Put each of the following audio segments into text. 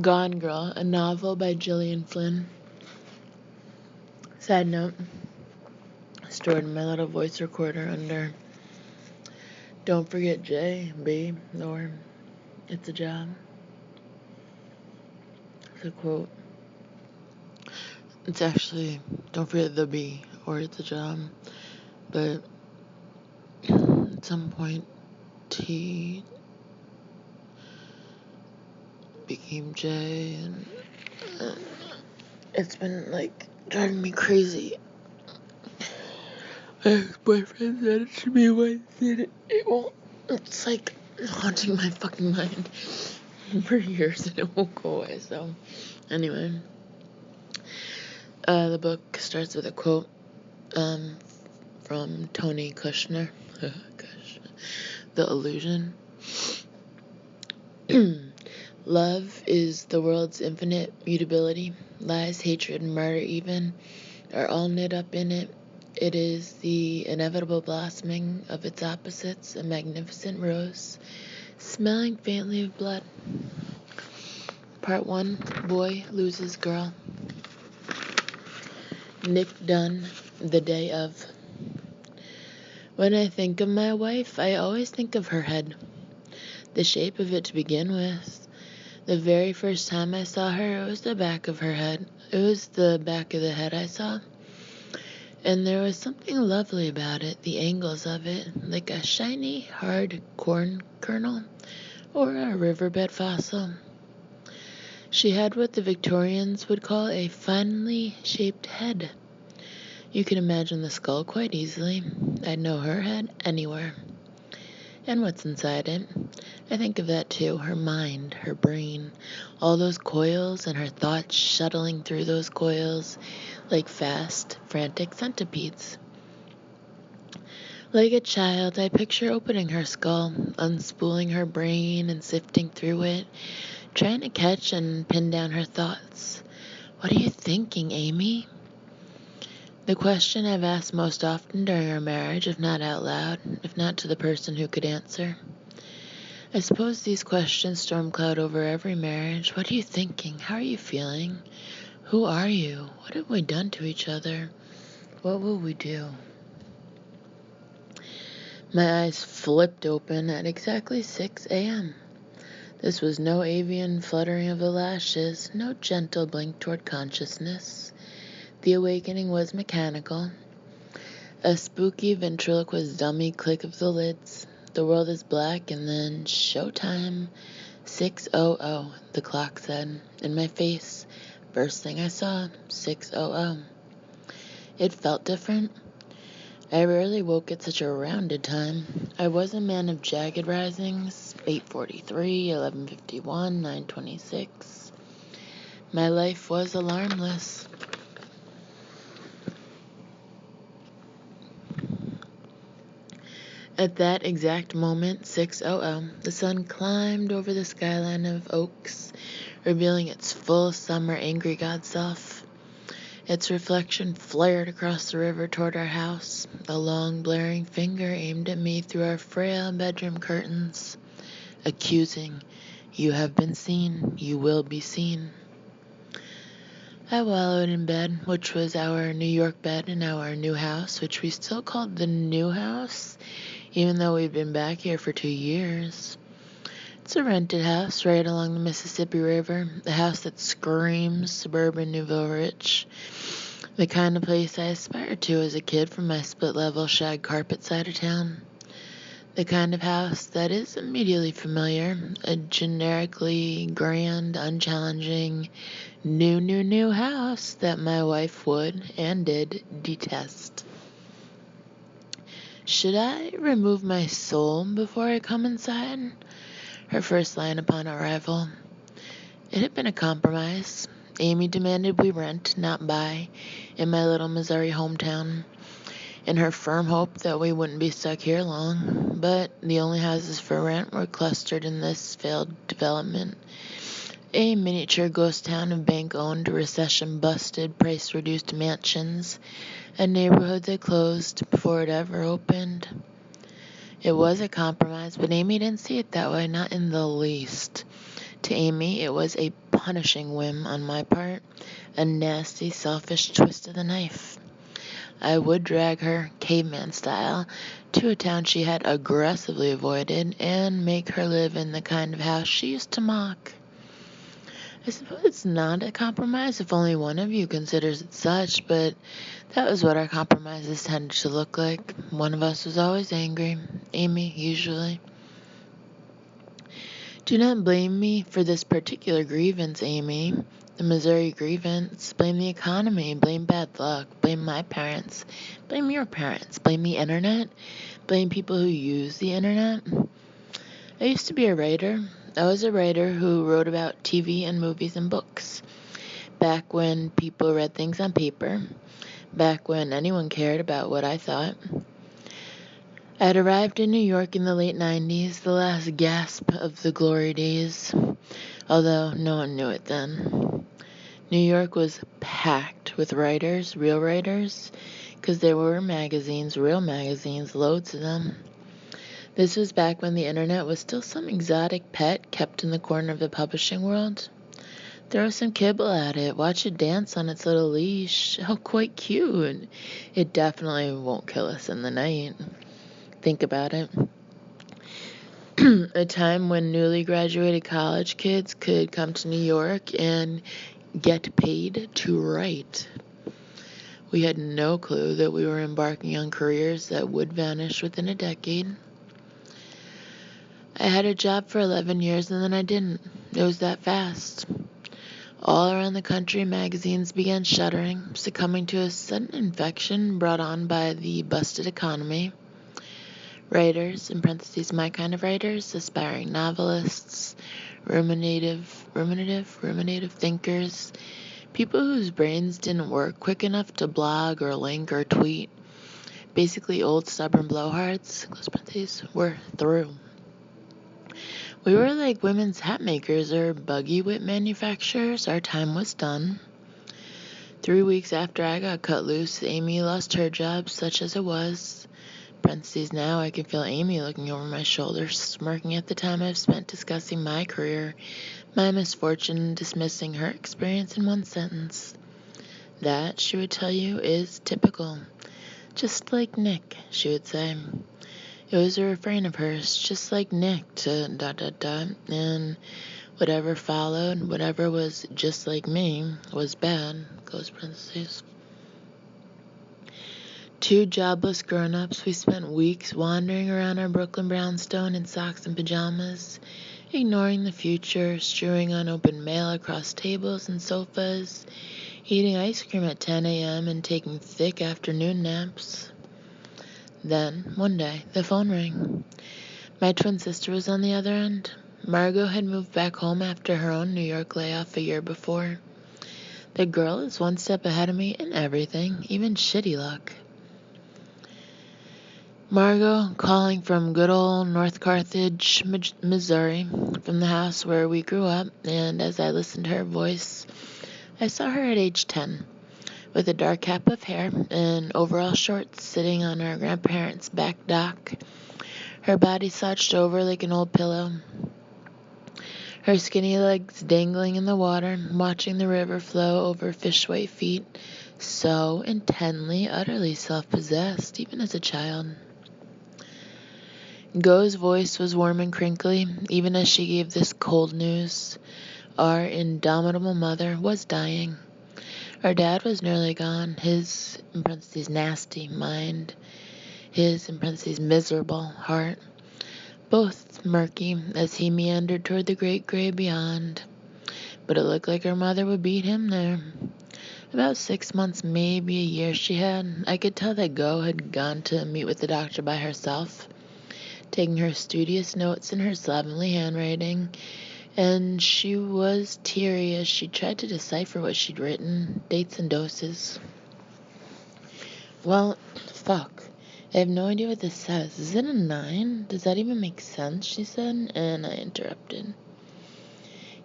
Gone Girl, a novel by Gillian Flynn. Side note, stored in my little voice recorder under Don't Forget J, B, or It's a Job. It's a quote. It's actually Don't Forget the B, or It's a Job. But at some point, T became J, and it's been like driving me crazy. My ex-boyfriend said it to me once, and it won't. It's like haunting my fucking mind for years, and it won't go away. So, anyway, the book starts with a quote from Tony Kushner. The Illusion. Love is the world's infinite mutability. Lies, hatred, murder even are all knit up in it. It is the inevitable blossoming of its opposites, a magnificent rose, smelling faintly of blood. Part 1, Boy Loses Girl. Nick Dunne, The Day of. When I think of my wife, I always think of her head. The shape of it to begin with. The very first time I saw her, it was the back of her head. It was the back of the head I saw. And there was something lovely about it, the angles of it, like a shiny, hard corn kernel or a riverbed fossil. She had what the Victorians would call a finely shaped head. You can imagine the skull quite easily. I'd know her head anywhere. And what's inside it? I think of that too, her mind, her brain, all those coils and her thoughts shuttling through those coils like fast, frantic centipedes. Like a child, I picture opening her skull, unspooling her brain and sifting through it, trying to catch and pin down her thoughts. What are you thinking, Amy? The question I've asked most often during our marriage, if not out loud, if not to the person who could answer. I suppose these questions storm cloud over every marriage. What are you thinking? How are you feeling? Who are you? What have we done to each other? What will we do? My eyes flipped open at exactly 6 a.m. This was no avian fluttering of the lashes, no gentle blink toward consciousness. The awakening was mechanical. A spooky ventriloquist dummy click of the lids. The world is black, and then showtime. 6:00, the clock said. In my face, first thing I saw, 6:00. It felt different. I rarely woke at such a rounded time. I was a man of jagged risings, 8:43, 11:51, 9:26. My life was alarmless. At that exact moment, 6:00, the sun climbed over the skyline of oaks, revealing its full summer angry god self. Its reflection flared across the river toward our house, a long blaring finger aimed at me through our frail bedroom curtains, accusing, "You have been seen, you will be seen." I wallowed in bed, which was our New York bed in our new house, which we still called the new house, even though we'd been back here for 2 years. It's a rented house right along the Mississippi River, a house that screams suburban nouveau rich, the kind of place I aspired to as a kid from my split-level shag carpet side of town. The kind of house that is immediately familiar, a generically grand, unchallenging, new house that my wife would and did detest. "Should I remove my soul before I come inside?" Her first line upon arrival. It had been a compromise. Amy demanded we rent, not buy, in my little Missouri hometown, in her firm hope that we wouldn't be stuck here long. But the only houses for rent were clustered in this failed development, a miniature ghost town of bank-owned, recession-busted, price-reduced mansions, a neighborhood that closed before it ever opened. It was a compromise, but Amy didn't see it that way, not in the least. To Amy, it was a punishing whim on my part, a nasty, selfish twist of the knife. I would drag her, caveman style, to a town she had aggressively avoided and make her live in the kind of house she used to mock. I suppose it's not a compromise if only one of you considers it such, but that was what our compromises tended to look like. One of us was always angry, Amy usually. Do not blame me for this particular grievance, Amy. The Missouri grievance. Blame the economy. Blame bad luck. Blame my parents. Blame your parents. Blame the internet. Blame people who use the internet. I used to be a writer. I was a writer who wrote about TV and movies and books. Back when people read things on paper. Back when anyone cared about what I thought. I had arrived in New York in the late 90s, the last gasp of the glory days, although no one knew it then. New York was packed with writers, real writers, because there were magazines, real magazines, loads of them. This was back when the internet was still some exotic pet kept in the corner of the publishing world. Throw some kibble at it, watch it dance on its little leash. Oh, quite cute. It definitely won't kill us in the night. Think about it. A time when newly graduated college kids could come to New York and get paid to write. We had no clue that we were embarking on careers that would vanish within a decade. I had a job for 11 years and then I didn't. It was that fast. All around the country, magazines began shuttering, succumbing to a sudden infection brought on by the busted economy. Writers, in parentheses, my kind of writers, aspiring novelists, ruminative thinkers, people whose brains didn't work quick enough to blog or link or tweet, basically old stubborn blowhards, close parentheses, were through. We were like women's hat makers or buggy whip manufacturers. Our time was done. 3 weeks after I got cut loose, Amy lost her job, such as it was. Parentheses, now I can feel Amy looking over my shoulder, smirking at the time I've spent discussing my career, my misfortune, dismissing her experience in one sentence. That, she would tell you, is typical. Just like Nick, she would say. It was a refrain of hers, just like Nick, to ... and whatever followed, whatever was just like me, was bad, close parentheses. 2 jobless grown-ups, we spent weeks wandering around our Brooklyn brownstone in socks and pajamas, ignoring the future, strewing unopened mail across tables and sofas, eating ice cream at 10 a.m. and taking thick afternoon naps. Then, one day, the phone rang. My twin sister was on the other end. Margot had moved back home after her own New York layoff a year before. The girl is one step ahead of me in everything, even shitty luck. Margot, calling from good old North Carthage, Missouri, from the house where we grew up, and as I listened to her voice, I saw her at age 10, with a dark cap of hair and overall shorts sitting on our grandparents' back dock, her body slouched over like an old pillow, her skinny legs dangling in the water, watching the river flow over fish-white feet, so intently, utterly self-possessed, even as a child. Go's voice was warm and crinkly, even as she gave this cold news. Our indomitable mother was dying. Our dad was nearly gone, his, in parentheses, nasty mind, his, in parentheses, miserable heart, both murky as he meandered toward the great gray beyond. But it looked like her mother would beat him there. About 6 months, maybe a year she had. I could tell that Go had gone to meet with the doctor by herself, taking her studious notes in her slovenly handwriting, and she was teary as she tried to decipher what she'd written, dates and doses. Well, fuck. I have no idea what this says. Is it a 9? Does that even make sense? She said, and I interrupted.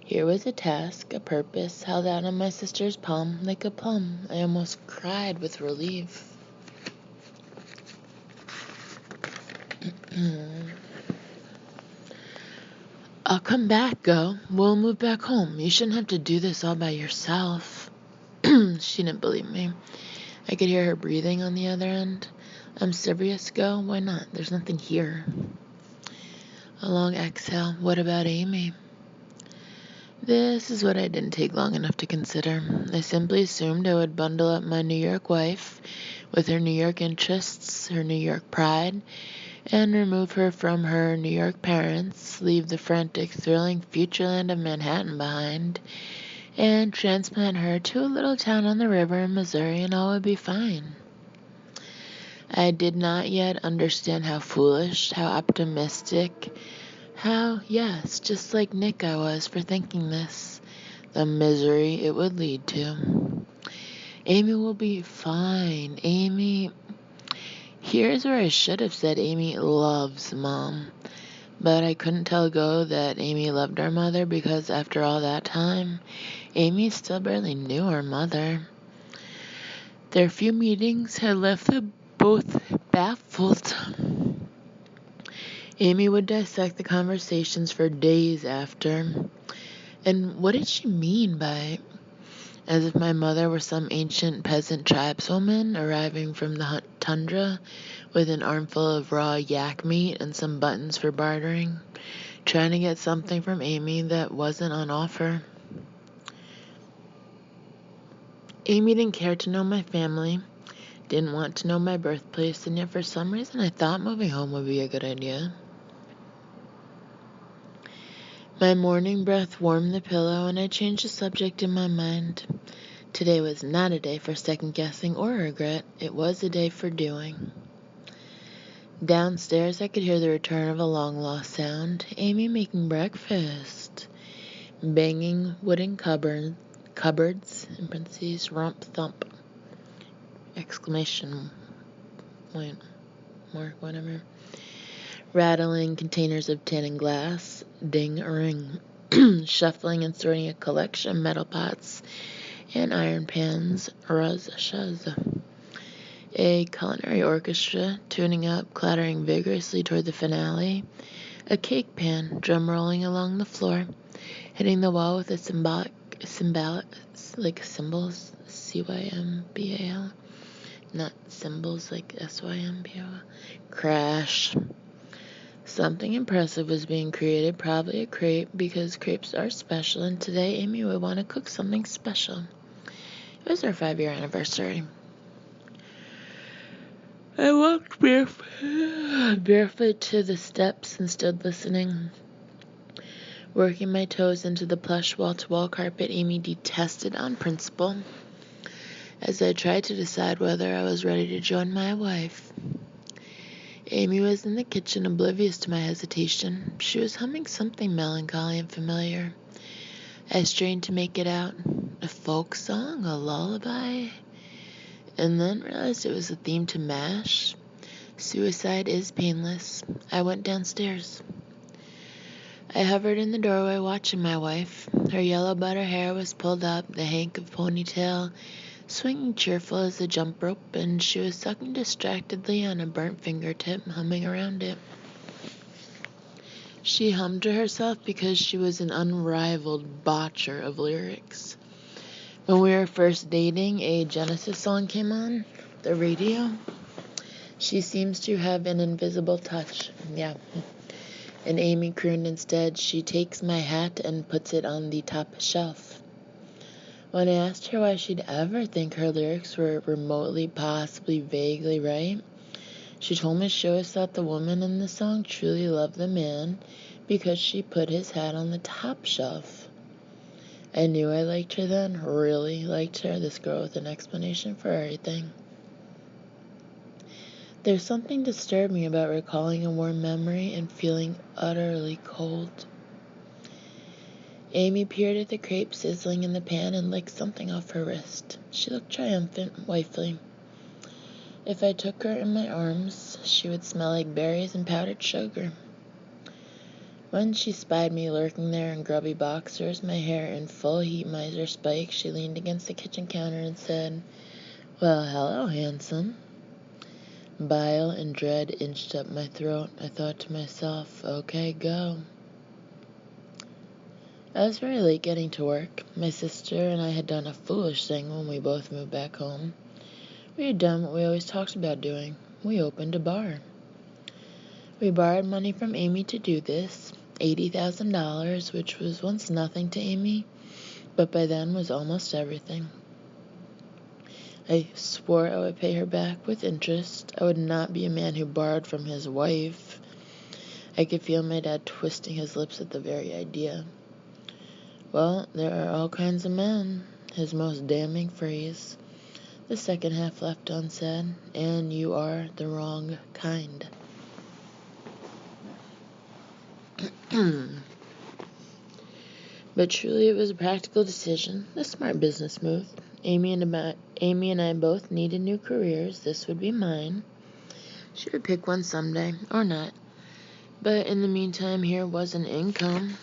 Here was a task, a purpose, held out on my sister's palm like a plum. I almost cried with relief. I'll come back, Go. We'll move back home. You shouldn't have to do this all by yourself. She didn't believe me. I could hear her breathing on the other end. I'm serious, Go. Why not? There's nothing here. A long exhale. What about Amy? This is what I didn't take long enough to consider. I simply assumed I would bundle up my New York wife with her New York interests, her New York pride, and remove her from her New York parents, leave the frantic, thrilling future land of Manhattan behind, and transplant her to a little town on the river in Missouri, and all would be fine. I did not yet understand how foolish, how optimistic, how, yes, just like Nick I was for thinking this, the misery it would lead to. Amy will be fine. Here's where I should have said Amy loves Mom. But I couldn't tell Go that Amy loved our mother because after all that time, Amy still barely knew our mother. Their few meetings had left them both baffled. Amy would dissect the conversations for days after. And what did she mean by, as if my mother were some ancient peasant tribeswoman arriving from the tundra with an armful of raw yak meat and some buttons for bartering, trying to get something from Amy that wasn't on offer. Amy didn't care to know my family, didn't want to know my birthplace, and yet for some reason I thought moving home would be a good idea. My morning breath warmed the pillow, and I changed the subject in my mind. Today was not a day for second-guessing or regret. It was a day for doing. Downstairs, I could hear the return of a long-lost sound. Amy making breakfast. Banging wooden cupboards, in parentheses, rump thump. Exclamation point mark, whatever. Rattling containers of tin and glass, ding a ring, shuffling and sorting a collection of metal pots and iron pans, ruz shuz. A culinary orchestra tuning up, clattering vigorously toward the finale. A cake pan, drum rolling along the floor, hitting the wall with a cymbal, like cymbals, C-Y-M-B-A-L, not symbols like S-Y-M-B-A-L. Crash. Something impressive was being created, probably a crepe, because crepes are special, and today Amy would want to cook something special. It was our 5-year anniversary. I walked barefoot to the steps and stood listening, working my toes into the plush wall-to-wall carpet Amy detested on principle, as I tried to decide whether I was ready to join my wife. Amy was in the kitchen, oblivious to my hesitation. She was humming something melancholy and familiar. I strained to make it out. A folk song? A lullaby? And then realized it was a theme to MASH. Suicide is painless. I went downstairs. I hovered in the doorway watching my wife. Her yellow butter hair was pulled up, the hank of ponytail swinging cheerful as a jump rope, and she was sucking distractedly on a burnt fingertip, humming around it. She hummed to herself because she was an unrivaled botcher of lyrics. When we were first dating, a Genesis song came on the radio. She seems to have an invisible touch. Yeah. And Amy crooned instead, she takes my hat and puts it on the top shelf. When I asked her why she'd ever think her lyrics were remotely, possibly, vaguely right, she told me she always thought the woman in the song truly loved the man because she put his hat on the top shelf. I knew I liked her then, really liked her, this girl with an explanation for everything. There's something disturbing about recalling a warm memory and feeling utterly cold. Amy peered at the crepe sizzling in the pan and licked something off her wrist. She looked triumphant, wifely. If I took her in my arms, she would smell like berries and powdered sugar. When she spied me lurking there in grubby boxers, my hair in full heat miser spikes, she leaned against the kitchen counter and said, "Well, hello, handsome." Bile and dread inched up my throat. I thought to myself, okay, go. I was very late getting to work. My sister and I had done a foolish thing when we both moved back home. We had done what we always talked about doing. We opened a bar. We borrowed money from Amy to do this, $80,000, which was once nothing to Amy, but by then was almost everything. I swore I would pay her back with interest. I would not be a man who borrowed from his wife. I could feel my dad twisting his lips at the very idea. Well, there are all kinds of men, his most damning phrase. The second half left unsaid, and you are the wrong kind. But truly it was a practical decision, a smart business move. Amy and I both needed new careers. This would be mine. She would pick one someday, or not. But in the meantime, here was an income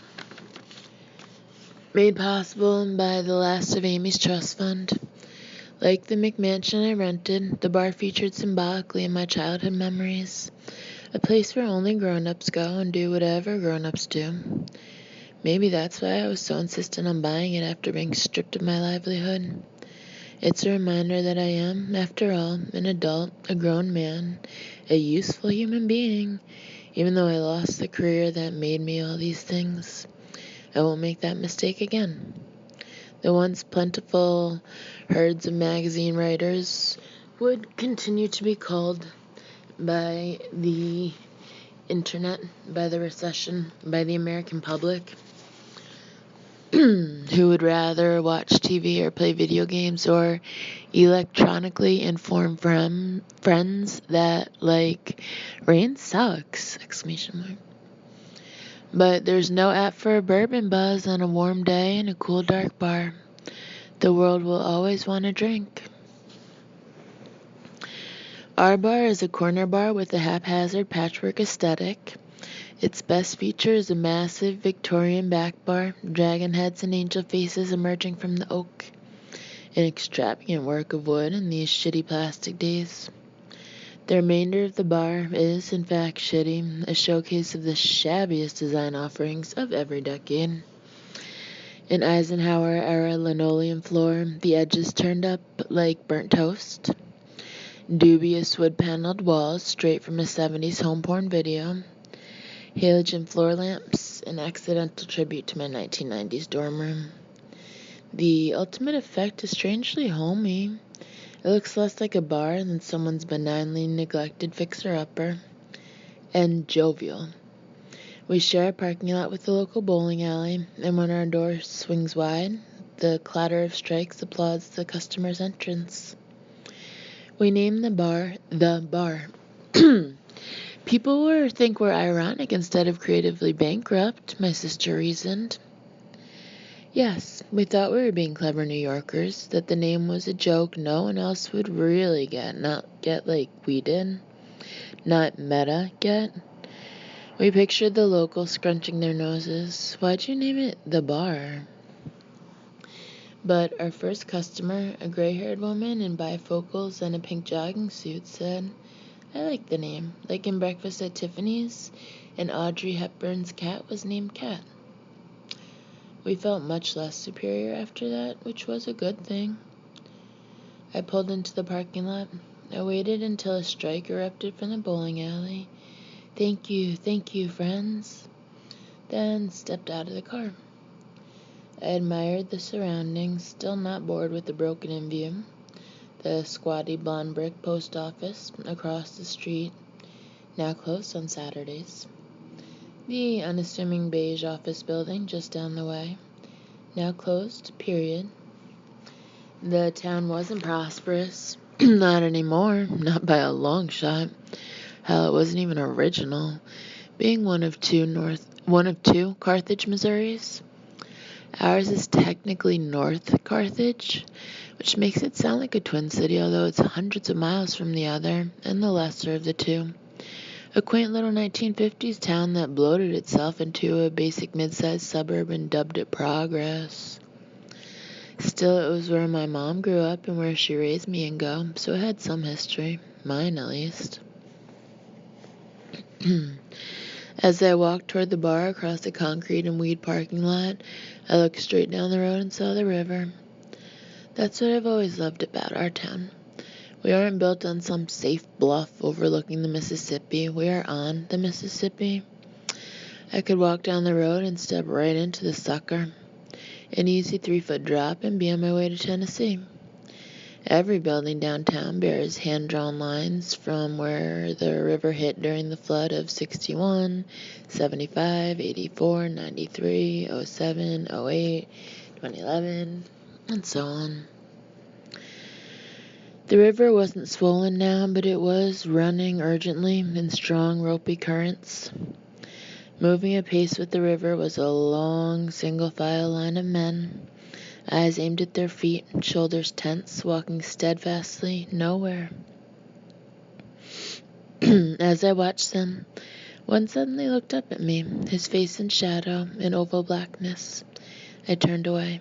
made possible by the last of Amy's trust fund. Like the McMansion I rented, the bar featured symbolically in my childhood memories. A place where only grown-ups go and do whatever grown-ups do. Maybe that's why I was so insistent on buying it after being stripped of my livelihood. It's a reminder that I am, after all, an adult, a grown man, a useful human being, even though I lost the career that made me all these things. I won't make that mistake again. The once plentiful herds of magazine writers would continue to be called by the internet, by the recession, by the American public, who would rather watch TV or play video games or electronically inform friends that, like, rain sucks, ! But there's no app for a bourbon buzz on a warm day in a cool dark bar. The world will always want a drink. Our bar is a corner bar with a haphazard patchwork aesthetic. Its best feature is a massive Victorian back bar, dragon heads and angel faces emerging from the oak. An extravagant work of wood in these shitty plastic days. The remainder of the bar is, in fact, shitty, a showcase of the shabbiest design offerings of every decade. An Eisenhower-era linoleum floor, the edges turned up like burnt toast. Dubious wood-paneled walls straight from a 70s home porn video. Halogen floor lamps, an accidental tribute to my 1990s dorm room. The ultimate effect is strangely homey. It looks less like a bar than someone's benignly neglected fixer-upper. And jovial. We share a parking lot with the local bowling alley, and when our door swings wide, the clatter of strikes applauds the customer's entrance. We name the bar The Bar. People will think we're ironic instead of creatively bankrupt, my sister reasoned. Yes, we thought we were being clever New Yorkers, that the name was a joke no one else would really get, not get like we did, not meta get. We pictured the locals scrunching their noses. Why'd you name it The Bar? But our first customer, a gray-haired woman in bifocals and a pink jogging suit, said, I like the name. Like in Breakfast at Tiffany's, and Audrey Hepburn's cat was named Cat. We felt much less superior after that, which was a good thing. I pulled into the parking lot. I waited until a strike erupted from the bowling alley. Thank you, friends. Then stepped out of the car. I admired the surroundings, still not bored with the broken-in view. The squatty blonde brick post office across the street, now closed on Saturdays. The unassuming beige office building just down the way, now closed, period. The town wasn't prosperous. Not anymore, not by a long shot. Hell, it wasn't even original, being one of two Carthage, Missouris. Ours is technically North Carthage, which makes it sound like a twin city, although it's hundreds of miles from the other, and the lesser of the two. A quaint little 1950s town that bloated itself into a basic mid-sized suburb and dubbed it Progress. Still, it was where my mom grew up and where she raised me and go, so it had some history. Mine, at least. As I walked toward the bar across the concrete and weed parking lot, I looked straight down the road and saw the river. That's what I've always loved about our town. We aren't built on some safe bluff overlooking the Mississippi. We are on the Mississippi. I could walk down the road and step right into the sucker. An easy 3-foot drop and be on my way to Tennessee. Every building downtown bears hand-drawn lines from where the river hit during the flood of 61, 75, 84, 93, 07, 08, 2011, and so on. The river wasn't swollen now, but it was running urgently in strong, ropey currents. Moving apace with the river was a long, single-file line of men, eyes aimed at their feet, shoulders tense, walking steadfastly nowhere. As I watched them, one suddenly looked up at me, his face in shadow, in oval blackness. I turned away.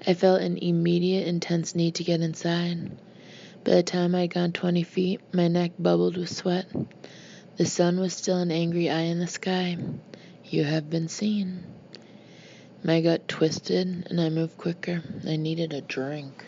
I felt an immediate, intense need to get inside. By the time I had gone 20 feet, my neck bubbled with sweat. The sun was still an angry eye in the sky. You have been seen. My gut twisted, and I moved quicker. I needed a drink.